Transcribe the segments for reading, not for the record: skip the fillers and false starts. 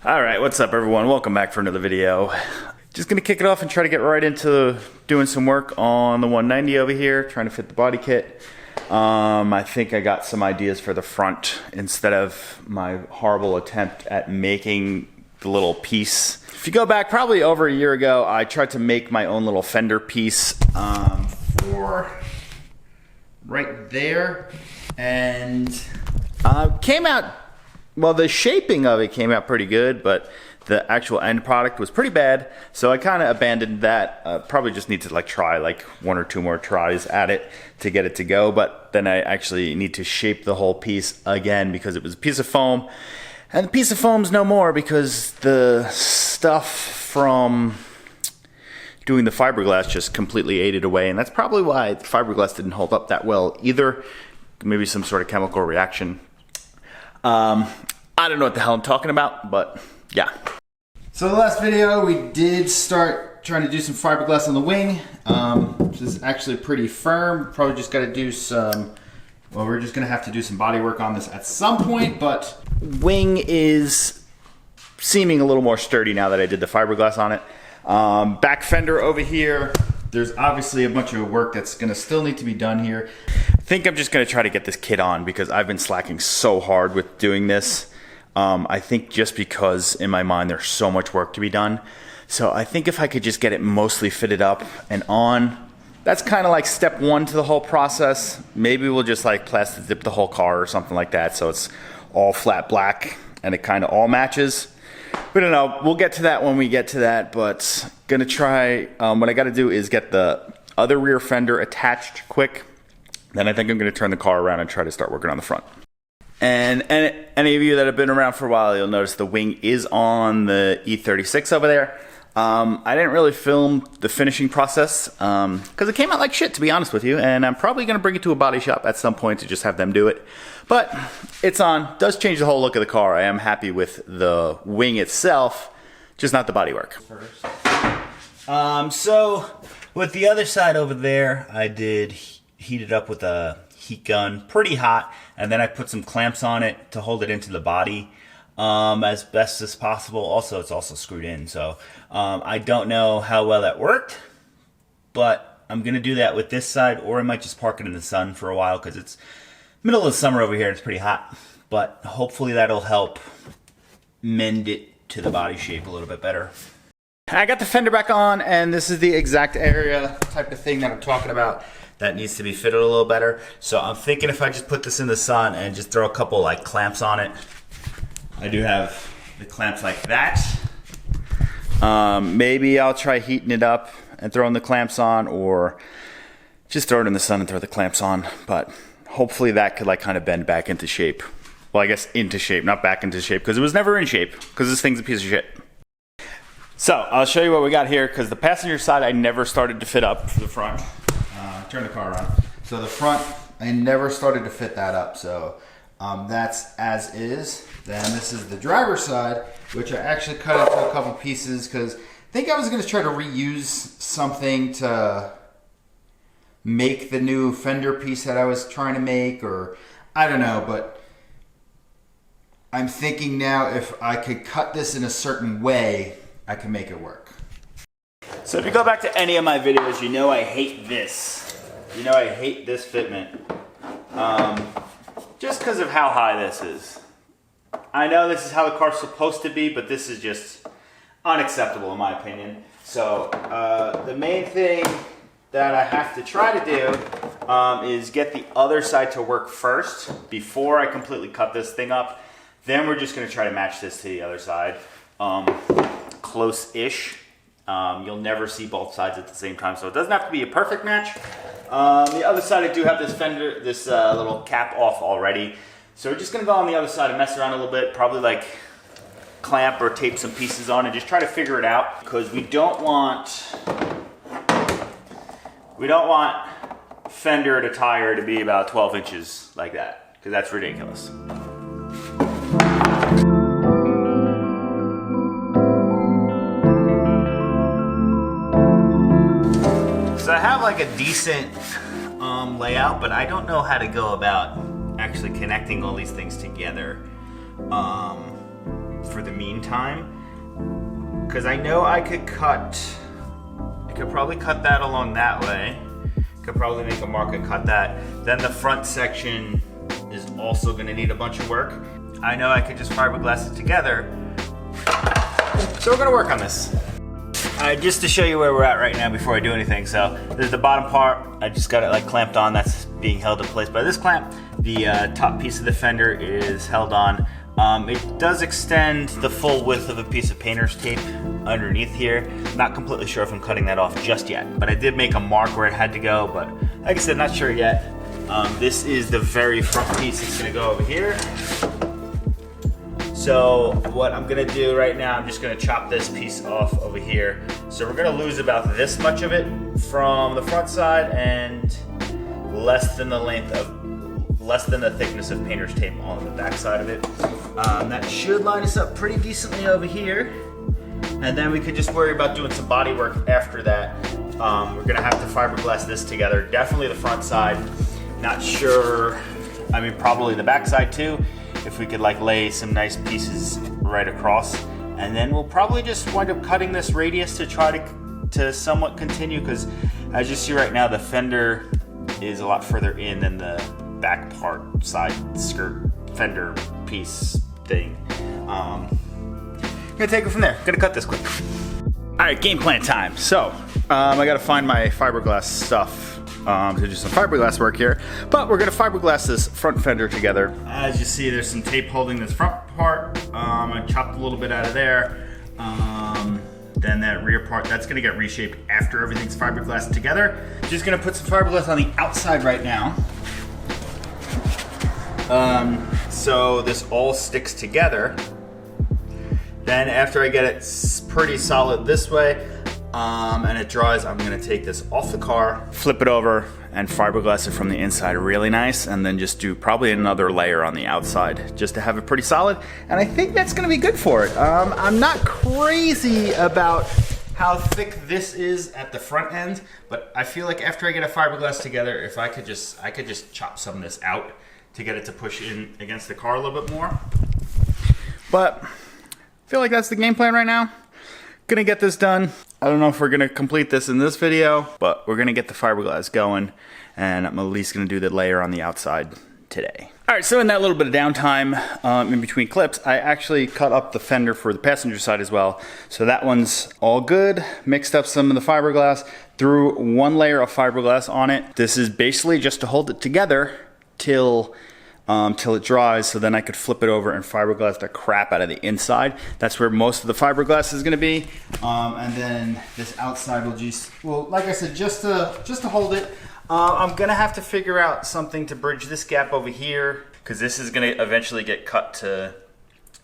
Alright, what's up everyone? Welcome back for another video. Just gonna kick it off and try to get right into doing some work on the 190 over here, trying to fit the body kit. I think I got some ideas for the front instead of my horrible attempt at making the little piece. If you go back probably over a year ago, I tried to make my own little fender piece for right there, and came out, well, the shaping of it came out pretty good, but the actual end product was pretty bad, so I kind of abandoned that. Probably just need to try like one or two more tries at it to get it to go, but then I actually need to shape the whole piece again because it was a piece of foam, and the piece of foam's no more because the stuff from doing the fiberglass just completely ate it away, and that's probably why the fiberglass didn't hold up that well either. Maybe some sort of chemical reaction. I don't know what the hell I'm talking about, but yeah. So the last video, we did start trying to do some fiberglass on the wing, which is actually pretty firm. Probably just got to do some, well, we're just going to have to do some body work on this at some point, but wing is seeming a little more sturdy now that I did the fiberglass on it. Back fender over here, there's obviously a bunch of work that's going to still need to be done here. I think I'm just going to try to get this kit on because I've been slacking so hard with doing this. I think just because in my mind there's so much work to be done. So I think if I could just get it mostly fitted up and on, that's kind of like step one to the whole process. Maybe we'll just like plastic dip the whole car or something like that so it's all flat black and it kind of all matches. We don't know, we'll get to that when we get to that, but gonna try, what I gotta do is get the other rear fender attached quick. Then I think I'm gonna turn the car around and try to start working on the front. And any of you that have been around for a while, you'll notice the wing is on the E36 over there. I didn't really film the finishing process because it came out like shit, to be honest with you, and I'm probably going to bring it to a body shop at some point to just have them do it. But it's on, does change the whole look of the car. I am happy with the wing itself, just not the bodywork. So with the other side over there, I did heat it up with a heat gun, pretty hot, and then I put some clamps on it to hold it into the body as best as possible. Also, it's also screwed in, so I don't know how well that worked, but I'm gonna do that with this side, or I might just park it in the sun for a while because it's middle of the summer over here and it's pretty hot, but hopefully that'll help mend it to the body shape a little bit better. I got the fender back on, and this is the exact area type of thing that I'm talking about that needs to be fitted a little better. So I'm thinking if I just put this in the sun and just throw a couple like clamps on it. I do have the clamps like that. Maybe I'll try heating it up and throwing the clamps on, or just throw it in the sun and throw the clamps on. But hopefully that could like kind of bend back into shape. Well, I guess into shape, not back into shape, because it was never in shape, because this thing's a piece of shit. So I'll show you what we got here, because the passenger side I never started to fit up for the front. Turn the car around. So the front, I never started to fit that up, so that's as is. Then this is the driver's side, which I actually cut into a couple pieces because I think I was going to try to reuse something to make the new fender piece that I was trying to make, or I don't know, but I'm thinking now if I could cut this in a certain way, I can make it work. So if you go back to any of my videos, you know I hate this. You know I hate this fitment. Just because of how high this is. I know this is how the car's supposed to be, but this is just unacceptable in my opinion. So the main thing that I have to try to do is get the other side to work first before I completely cut this thing up. Then we're just going to try to match this to the other side. Close-ish. You'll never see both sides at the same time, so it doesn't have to be a perfect match. The other side, I do have this fender, this little cap off already. So we're just gonna go on the other side and mess around a little bit, probably like clamp or tape some pieces on and just try to figure it out, because we don't want fender to tire to be about 12 inches like that, because that's ridiculous. So I have like a decent layout, but I don't know how to go about actually connecting all these things together for the meantime. Because I know I could probably cut that along that way. Could probably make a mark and cut that. Then the front section is also gonna need a bunch of work. I know I could just fiberglass it together. So we're gonna work on this. Just to show you where we're at right now before I do anything. So there's the bottom part. I just got it like clamped on. That's being held in place by this clamp. The top piece of the fender is held on. It does extend the full width of a piece of painter's tape underneath here. Not completely sure if I'm cutting that off just yet, but I did make a mark where it had to go, but like I said, not sure yet. This is the very front piece that's gonna go over here. So what I'm gonna do right now, I'm just gonna chop this piece off over here. So we're gonna lose about this much of it from the front side and less than the thickness of painter's tape on the back side of it. That should line us up pretty decently over here. And then we could just worry about doing some body work after that. We're gonna have to fiberglass this together. Definitely the front side. Not sure, I mean, probably the back side too. If we could like lay some nice pieces right across. And then we'll probably just wind up cutting this radius to try to somewhat continue, because as you see right now, the fender is a lot further in than the back part, side skirt fender piece thing. I'm gonna take it from there. Gonna cut this quick. All right, game plan time. So I gotta find my fiberglass stuff to do some fiberglass work here, but we're gonna fiberglass this front fender together. As you see, there's some tape holding this front part. I chopped a little bit out of there. Then that rear part, that's gonna get reshaped after everything's fiberglassed together. Just gonna put some fiberglass on the outside right now. So this all sticks together. Then after I get it pretty solid this way, and it dries, I'm gonna take this off the car, flip it over, and fiberglass it from the inside really nice, and then just do probably another layer on the outside just to have it pretty solid. And I think that's gonna be good for it. I'm not crazy about how thick this is at the front end, but I feel like after I get a fiberglass together, if I could just chop some of this out to get it to push in against the car a little bit more. But I feel like that's the game plan right now. Gonna get this done. I don't know if we're gonna complete this in this video, but we're gonna get the fiberglass going, and I'm at least gonna do the layer on the outside today. All right, so in that little bit of downtime in between clips, I actually cut up the fender for the passenger side as well. So that one's all good. Mixed up some of the fiberglass, threw one layer of fiberglass on it. This is basically just to hold it together till it dries, so then I could flip it over and fiberglass the crap out of the inside. That's where most of the fiberglass is gonna be. And then this outside will just, well, like I said, just to hold it. I'm gonna have to figure out something to bridge this gap over here, because this is gonna eventually get cut to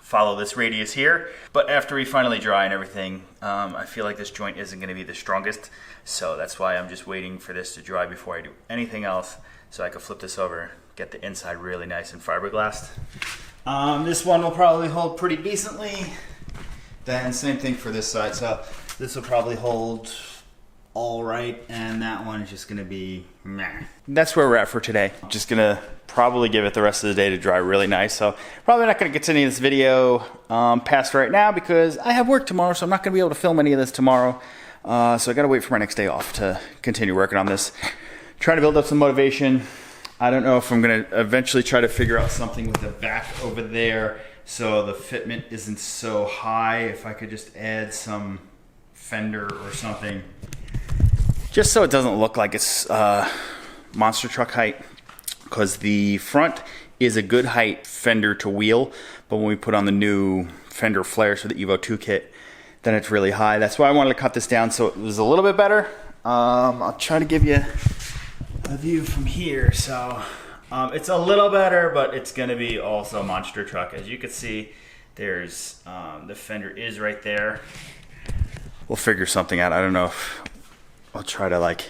follow this radius here. But after we finally dry and everything, I feel like this joint isn't gonna be the strongest. So that's why I'm just waiting for this to dry before I do anything else, so I can flip this over, get the inside really nice and fiberglassed. This one will probably hold pretty decently. Then same thing for this side. So this will probably hold all right, and that one is just gonna be meh. That's where we're at for today. Just gonna probably give it the rest of the day to dry really nice. So probably not gonna get to any of this video past right now, because I have work tomorrow, so I'm not gonna be able to film any of this tomorrow. So I gotta wait for my next day off to continue working on this. Trying to build up some motivation. I don't know if I'm gonna eventually try to figure out something with the back over there so the fitment isn't so high. If I could just add some fender or something, just so it doesn't look like it's monster truck height, because the front is a good height fender to wheel, but when we put on the new fender flares for the Evo 2 kit, then it's really high. That's why I wanted to cut this down so it was a little bit better. I'll try to give you a view from here. So it's a little better, but it's gonna be also monster truck. As you can see, there's the fender is right there. We'll figure something out. I don't know if I'll try to like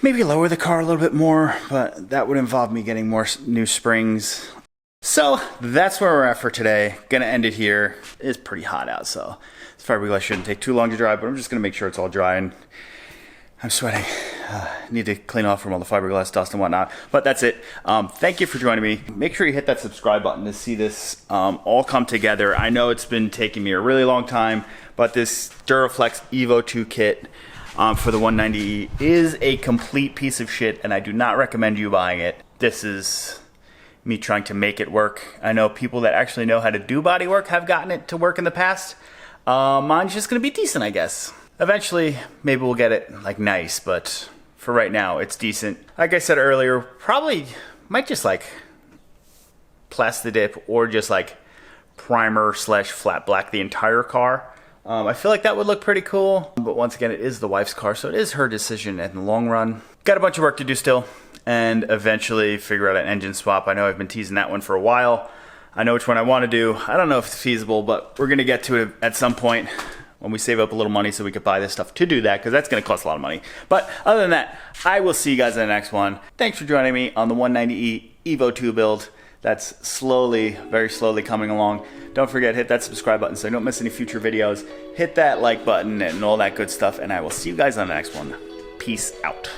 maybe lower the car a little bit more, but that would involve me getting more new springs. So that's where we're at for today. Gonna end it here. It's pretty hot out, so this fiberglass shouldn't take too long to dry, but I'm just gonna make sure it's all dry, and I'm sweating. Need to clean off from all the fiberglass dust and whatnot. But that's it. Thank you for joining me. Make sure you hit that subscribe button to see this all come together. I know it's been taking me a really long time, but this Duraflex Evo 2 kit for the 190E is a complete piece of shit, and I do not recommend you buying it. This is me trying to make it work. I know people that actually know how to do body work have gotten it to work in the past. Mine's just gonna be decent, I guess. Eventually, maybe we'll get it like nice, but for right now, it's decent. Like I said earlier, probably might just like plastic dip or just like primer / flat black the entire car. I feel like that would look pretty cool, but once again, it is the wife's car, so it is her decision in the long run. Got a bunch of work to do still, and eventually figure out an engine swap. I know I've been teasing that one for a while. I know which one I want to do. I don't know if it's feasible, but we're gonna get to it at some point when we save up a little money so we could buy this stuff to do that, because that's gonna cost a lot of money. But other than that, I will see you guys in the next one. Thanks for joining me on the 190E Evo 2 build. That's slowly, very slowly coming along. Don't forget, hit that subscribe button so you don't miss any future videos. Hit that like button and all that good stuff, and I will see you guys on the next one. Peace out.